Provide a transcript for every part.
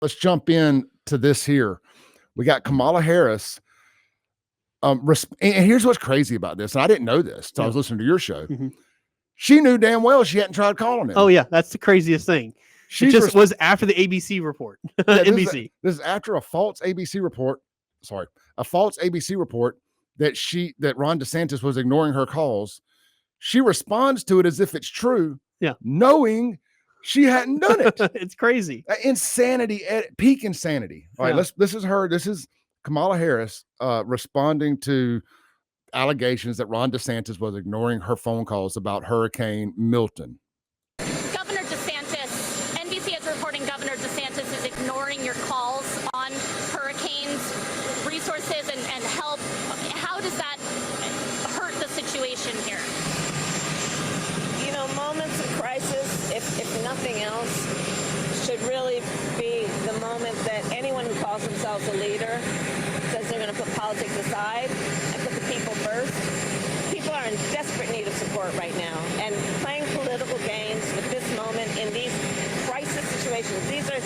let's jump in to this here. We got Kamala Harris. And here's what's crazy about this. And I didn't know this. So I was listening to your show. Mm-hmm. She knew damn well she hadn't tried calling him. Oh yeah. That's the craziest thing. She just was after the ABC report. Yeah, NBC. This is after a false ABC report. A false ABC report that Ron DeSantis was ignoring her calls. She responds to it as if it's true. Yeah. Knowing she hadn't done it. It's crazy. Insanity, peak insanity. All right, this is Kamala Harris responding to allegations that Ron DeSantis was ignoring her phone calls about Hurricane Milton. Governor DeSantis, NBC is reporting Governor DeSantis is ignoring your calls on hurricanes, resources, and help. How does that hurt the situation here? You know, moments of crisis, if nothing else, should really be the moment that anyone who calls themselves a leader says they're going to put politics aside and put the people first. People are in desperate need of support right now, and playing political games with this moment in these crisis situations, these are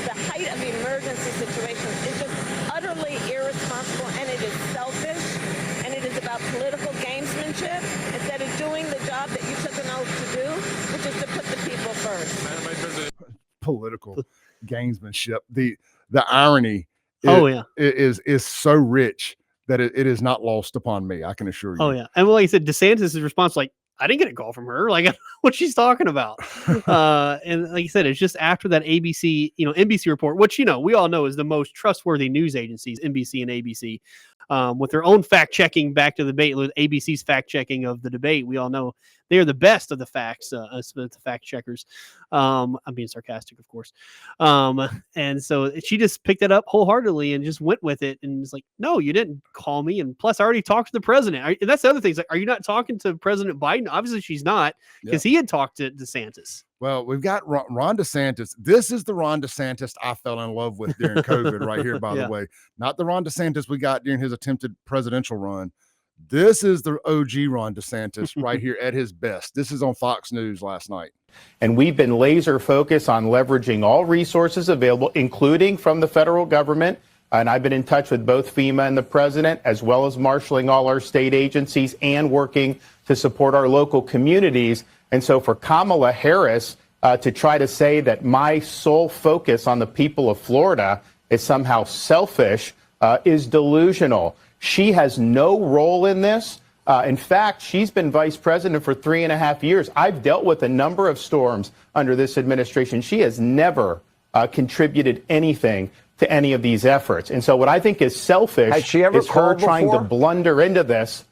the height of emergency situations, is just utterly irresponsible, and it is selfish, and it is about political gamesmanship instead of doing the job that you took an oath to do, which is to put the people first. Political gamesmanship. The irony is so rich that it is not lost upon me. I can assure you. Oh yeah. And like I said, DeSantis' response, like, I didn't get a call from her. Like, I don't know what she's talking about. And like you said, it's just after that ABC, NBC report, which, we all know is the most trustworthy news agencies, NBC and ABC, with their own fact checking back to the debate, with ABC's fact checking of the debate. We all know they are the best of the facts, the fact checkers. I'm being sarcastic, of course. And so she just picked it up wholeheartedly and just went with it. And it's like, no, you didn't call me. And plus, I already talked to the president. And that's the other thing. Like, are you not talking to President Biden? Obviously, she's not, because he had talked to DeSantis. Well, we've got Ron DeSantis. This is the Ron DeSantis I fell in love with during COVID right here, by the way. Not the Ron DeSantis we got during his attempted presidential run. This is the OG Ron DeSantis right here at his best. This is on Fox News last night. And we've been laser focused on leveraging all resources available, including from the federal government. And I've been in touch with both FEMA and the president, as well as marshaling all our state agencies and working to support our local communities. And so for Kamala Harris to try to say that my sole focus on the people of Florida is somehow selfish is delusional. She has no role in this. In fact, she's been vice president for 3.5 years. I've dealt with a number of storms under this administration. She has never contributed anything to any of these efforts. And so what I think is selfish is her trying to blunder into this.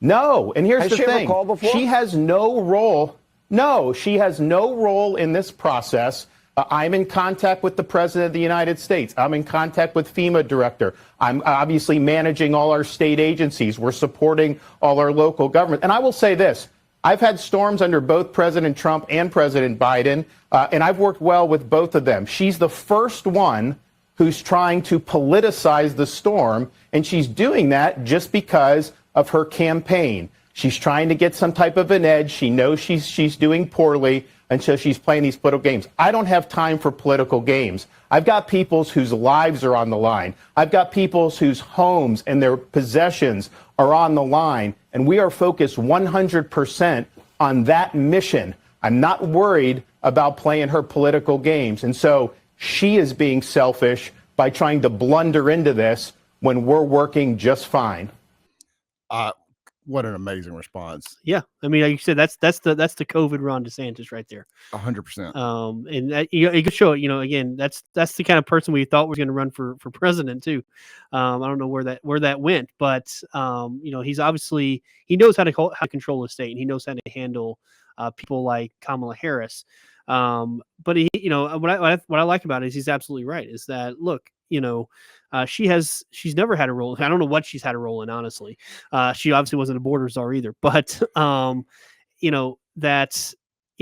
No. And here's the thing. She has no role. No, she has no role in this process. I'm in contact with the President of the United States. I'm in contact with FEMA director. I'm obviously managing all our state agencies. We're supporting all our local government. And I will say this. I've had storms under both President Trump and President Biden, and I've worked well with both of them. She's the first one who's trying to politicize the storm, and she's doing that just because of her campaign. She's trying to get some type of an edge. She knows she's doing poorly, and so she's playing these political games. I don't have time for political games. I've got people whose lives are on the line. I've got people whose homes and their possessions are on the line, and we are focused 100% on that mission. I'm not worried about playing her political games. And so she is being selfish by trying to blunder into this when we're working just fine. What an amazing response. Yeah. I mean, like you said, that's the COVID Ron DeSantis right there. 100%. And that, you could show it, again, that's the kind of person we thought was going to run for president too. I don't know where that went, but he's obviously, he knows how to control the state, and he knows how to handle people like Kamala Harris. But he, what I like about it is he's absolutely right. Is that, look, she's never had a role. I don't know what she's had a role in, honestly. She obviously wasn't a border czar either, but that's,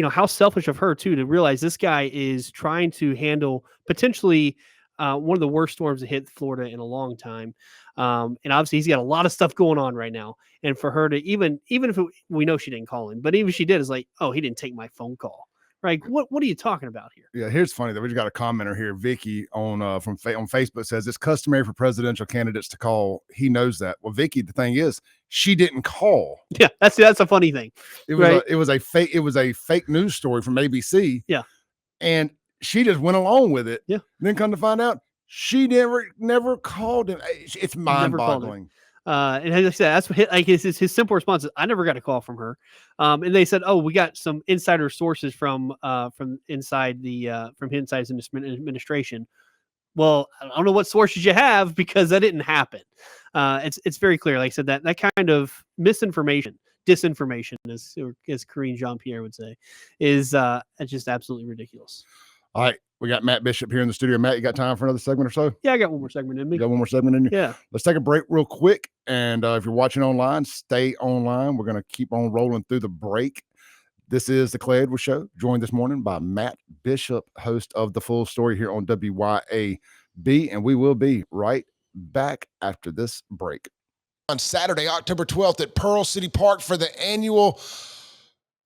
how selfish of her too, to realize this guy is trying to handle potentially one of the worst storms that hit Florida in a long time. And obviously he's got a lot of stuff going on right now. And for her to even if we know she didn't call him, but even if she did, it's like, oh, he didn't take my phone call. Like, what are you talking about here? Yeah, here's funny that we just got a commenter here. Vicky on on Facebook says it's customary for presidential candidates to call. He knows that. Well, Vicky, the thing is, she didn't call. Yeah, that's a funny thing. It was right? it was a fake news story from ABC. Yeah, and she just went along with it. Yeah. And then come to find out, she never called him. It's mind-boggling. And as I said, that's what his simple response is, I never got a call from her. And they said, oh, we got some insider sources from inside his administration. Well, I don't know what sources you have because that didn't happen. It's very clear. Like I said, that kind of misinformation, disinformation, as Karine Jean-Pierre would say, is just absolutely ridiculous. All right. We got Matt Bishop here in the studio. Matt, you got time for another segment or so? Yeah, I got one more segment in me. You got one more segment in you? Yeah. Let's take a break real quick. And if you're watching online, stay online. We're going to keep on rolling through the break. This is the Clay Edwards Show, joined this morning by Matt Bishop, host of The Full Story here on WYAB. And we will be right back after this break. On Saturday, October 12th at Pearl City Park for the annual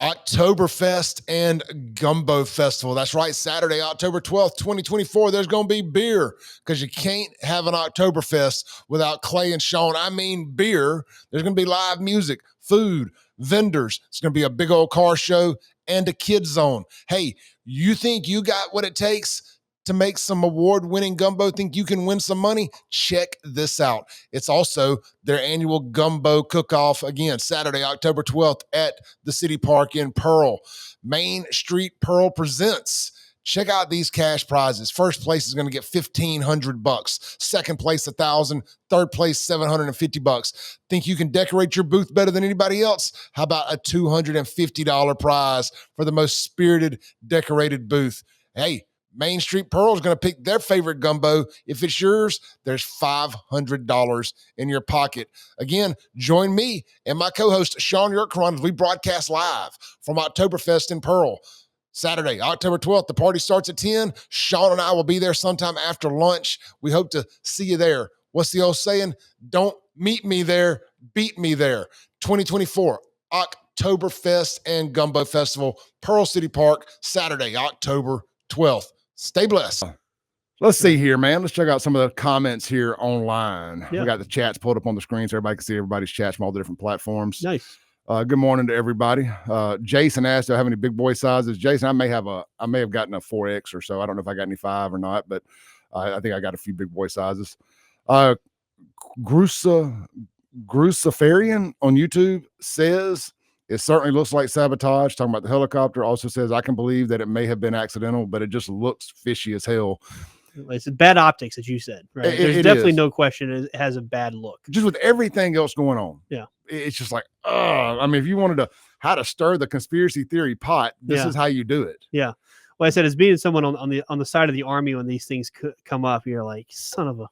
Oktoberfest and Gumbo Festival. That's right, Saturday, October 12th, 2024. There's going to be beer because you can't have an Oktoberfest without Clay and Sean. I mean beer. There's going to be live music, food, vendors. It's going to be a big old car show and a kids zone. Hey, you think you got what it takes to make some award-winning gumbo? Think you can win some money? Check this out. It's also their annual gumbo cook-off, again, Saturday, October 12th at the City Park in Pearl. Main Street Pearl presents. Check out these cash prizes. First place is going to get $1,500. Second place, $1,000. Third place, $750. Think you can decorate your booth better than anybody else? How about a $250 prize for the most spirited, decorated booth? Hey, Main Street Pearl is going to pick their favorite gumbo. If it's yours, there's $500 in your pocket. Again, join me and my co-host, Sean Yerkeron, as we broadcast live from Oktoberfest in Pearl. Saturday, October 12th, the party starts at 10. Sean and I will be there sometime after lunch. We hope to see you there. What's the old saying? Don't meet me there, beat me there. 2024, Oktoberfest and Gumbo Festival, Pearl City Park, Saturday, October 12th. Stay blessed. Let's see here, man. Let's check out some of the comments here online. Yeah. We got the chats pulled up on the screen so everybody can see everybody's chats from all the different platforms. Nice. Good morning to everybody. Jason asked, do I have any big boy sizes? Jason, I may have gotten a 4X or so. I don't know if I got any 5 or not, but I think I got a few big boy sizes. Grusafarian on YouTube says, it certainly looks like sabotage, talking about the helicopter. Also says, I can believe that it may have been accidental, but it just looks fishy as hell. It's bad optics, as you said, right? There's definitely no question it has a bad look. Just with everything else going on. Yeah. It's just like, I mean, if you wanted how to stir the conspiracy theory pot, this is how you do it. Yeah. Well, I said, as being someone on the side of the army when these things come up, you're like, son of a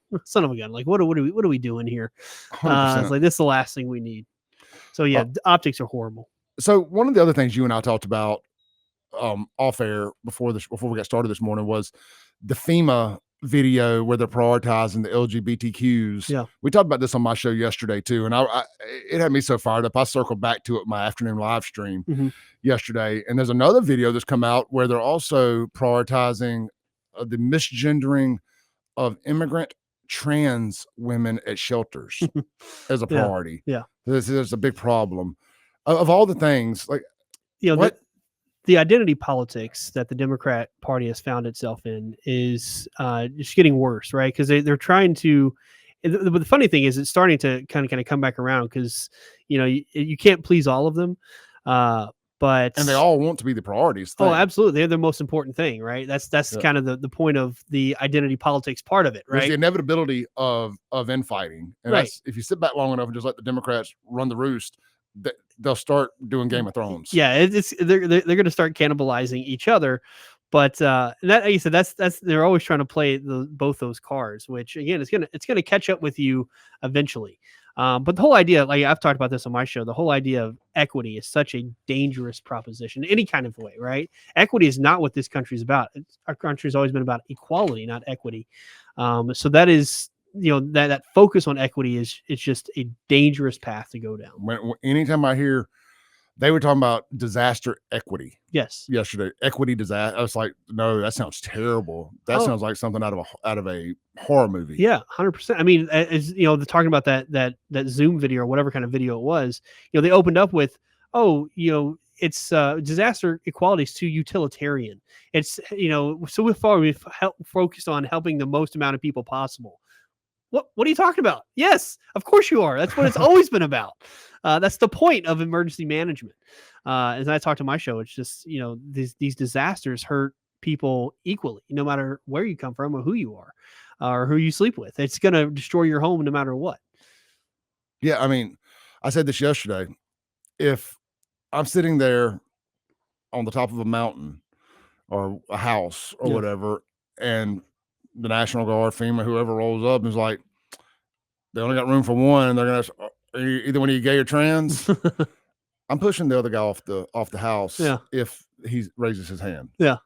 gun. Like, what are we doing here? It's like, this is the last thing we need. So yeah, optics are horrible. So one of the other things you and I talked about off air before we got started this morning was the FEMA video where they're prioritizing the LGBTQs. Yeah. We talked about this on my show yesterday too. And it had me so fired up. I circled back to it my afternoon live stream yesterday. And there's another video that's come out where they're also prioritizing the misgendering of immigrant trans women at shelters as a priority. Yeah. This is a big problem. Of all the things, like, the identity politics that the Democrat Party has found itself in is just getting worse, right? Because they're trying to. The funny thing is, it's starting to kind of come back around because you can't please all of them, and they all want to be the priorities. Oh, absolutely, they're the most important thing, right? That's kind of the point of the identity politics part of it, right? There's the inevitability of infighting, and that's, if you sit back long enough and just let the Democrats run the roost, they'll start doing Game of Thrones. Yeah, they're going to start cannibalizing each other, but that, like you said, that's they're always trying to play both those cards, which again, it's gonna catch up with you eventually. But the whole idea, like I've talked about this on my show, the whole idea of equity is such a dangerous proposition, any kind of way, right? Equity is not what this country is about. Our country has always been about equality, not equity. So that is. That focus on equity is just a dangerous path to go down. Anytime I hear They were talking about disaster equity Yes. yesterday. Equity disaster. I was like, no, that sounds terrible. That Oh. sounds like something out of a horror movie. Yeah, 100%. I mean, as you know, they're talking about that Zoom video or whatever kind of video it was. You know, they opened up with, oh, you know, it's disaster equality is too utilitarian. It's, you know, so far we've focused on helping the most amount of people possible. What are you talking about? Yes, of course you are. That's what it's always been about. That's the point of emergency management. As I talk to my show, it's just, you know, these disasters hurt people equally, no matter where you come from or who you are, or who you sleep with. It's going to destroy your home no matter what. Yeah, I mean, I said this yesterday. If I'm sitting there on the top of a mountain or a house or whatever, and the National Guard, FEMA, whoever rolls up and is like, they only got room for one, and they're gonna either one of you gay or trans. I'm pushing the other guy off the house. Yeah. If he raises his hand. Yeah.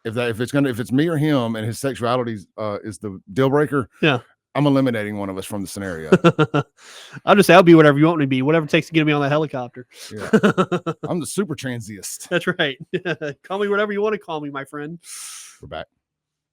If it's me or him and his sexuality is the deal breaker. Yeah. I'm eliminating one of us from the scenario. I'll just say I'll be whatever you want me to be, whatever it takes to get me on that helicopter. Yeah. I'm the super transist. That's right. Call me whatever you want to call me, my friend. We're back.